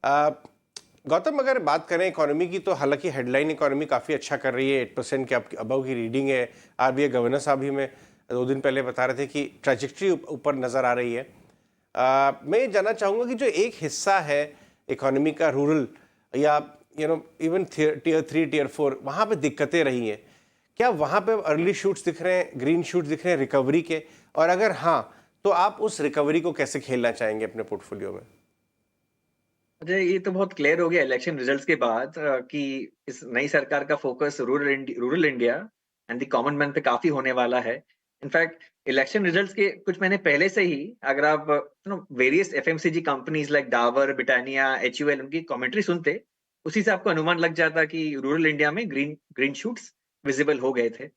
गौतम, अगर बात करें इकोनॉमी की, तो हालांकि हेडलाइन इकोनॉमी काफ़ी अच्छा कर रही है, 8% के अबव की रीडिंग है। आरबीआई गवर्नर साहब भी मैं 2 दिन पहले बता रहे थे कि ट्रैजेक्टरी ऊपर नज़र आ रही है। मैं ये जानना चाहूँगा कि जो एक हिस्सा है इकोनॉमी का, रूरल या इवन टियर 3 टियर 4, वहाँ पे दिक्कतें रही हैं। क्या वहाँ पे अर्ली शूट्स दिख रहे हैं, ग्रीन शूट्स दिख रहे हैं रिकवरी के? और अगर हाँ, तो आप उस रिकवरी को कैसे खेलना चाहेंगे अपने पोर्टफोलियो में? मुझे ये तो बहुत क्लियर हो गया इलेक्शन रिजल्ट्स के बाद कि इस नई सरकार का focus rural India and the common man पे काफी होने वाला है। इनफैक्ट इलेक्शन रिजल्ट्स के कुछ महीने पहले से ही अगर आप various FMCG companies like Dabur, Britannia, HUL उनकी कमेंट्री सुनते, उसी से आपको अनुमान लग जाता कि रूरल इंडिया में ग्रीन ग्रीन शूट्स विजिबल हो गए थे।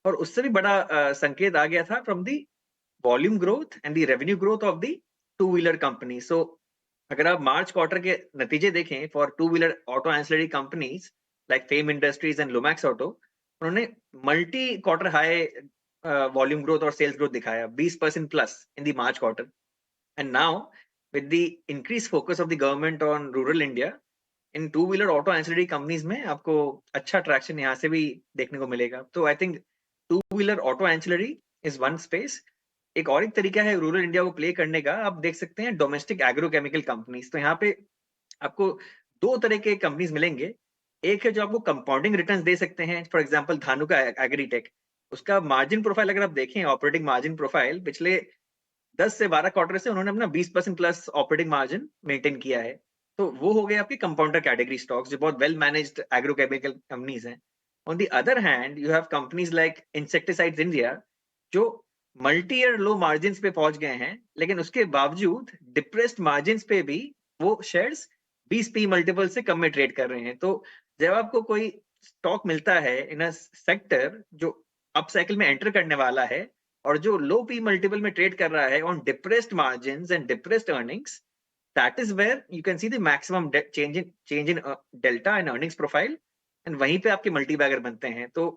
और उससे भी बड़ा संकेत आ गया था from the volume growth and the revenue growth of the two wheeler company. So अगर आप मार्च क्वार्टर के नतीजे देखें for two wheeler auto ancillary companies like Fiem industries and Lumax auto, उन्होंने multi quarter high volume growth और sales growth दिखाया 20% plus in the March quarter. And now with the increase focus of the government on rural India in two wheeler auto ancillary companies में आपको अच्छा traction यहाँ से भी देखने को मिलेगा। तो I think to wheeler auto ancillary is one space. एक तरीका है रूरल इंडिया को प्ले करने का, आप देख सकते हैं डोमेस्टिक एग्रोकेमिकल कंपनीज। तो यहाँ पे आपको दो तरह के कंपनीज मिलेंगे। एक है जो आपको कंपाउंडिंग रिटर्न्स दे सकते हैं, फॉर एग्जांपल धानुका एग्रीटेक। उसका मार्जिन प्रोफाइल अगर आप देखें, ऑपरेटिंग मार्जिन प्रोफाइल पिछले 10 से 12 क्वार्टर से उन्होंने अपना 20% प्लस ऑपरेटिंग मार्जिन मेंटेन किया है। तो वो हो गए आपके कंपाउंडर कैटेगरी स्टॉक्स जो बहुत वेल मैनेज्ड एग्रोकेमिकल कंपनीज हैं। On the other hand you have companies like insecticides India, जो मल्टी ईयर लो मार्जिन पे पहुंच गए हैं, लेकिन उसके बावजूद डिप्रेस्ड मार्जिन पे भी वो शेयर्स 20 पी मल्टीपल से कम में ट्रेड कर रहे हैं। तो जब आपको कोई स्टॉक मिलता है इन अ सेक्टर जो अप साइकिल में एंटर करने वाला है और जो लो पी मल्टीपल में ट्रेड कर रहा है on depressed margins and depressed earnings, that is where you can see the maximum change in delta and earnings profile. And वहीं पे आपके मल्टी बैगर बनते हैं। तो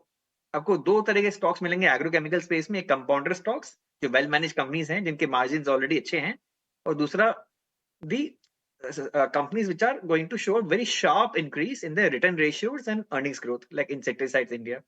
आपको दो तरह के स्टॉक्स मिलेंगे एग्रोकेमिकल स्पेस में, एक कंपाउंडर स्टॉक्स जो वेल मैनेज कंपनीज हैं जिनके मार्जिन ऑलरेडी अच्छे हैं, और दूसरा दी companies which are going to show a very sharp increase in their return ratios and earnings growth like insecticides India.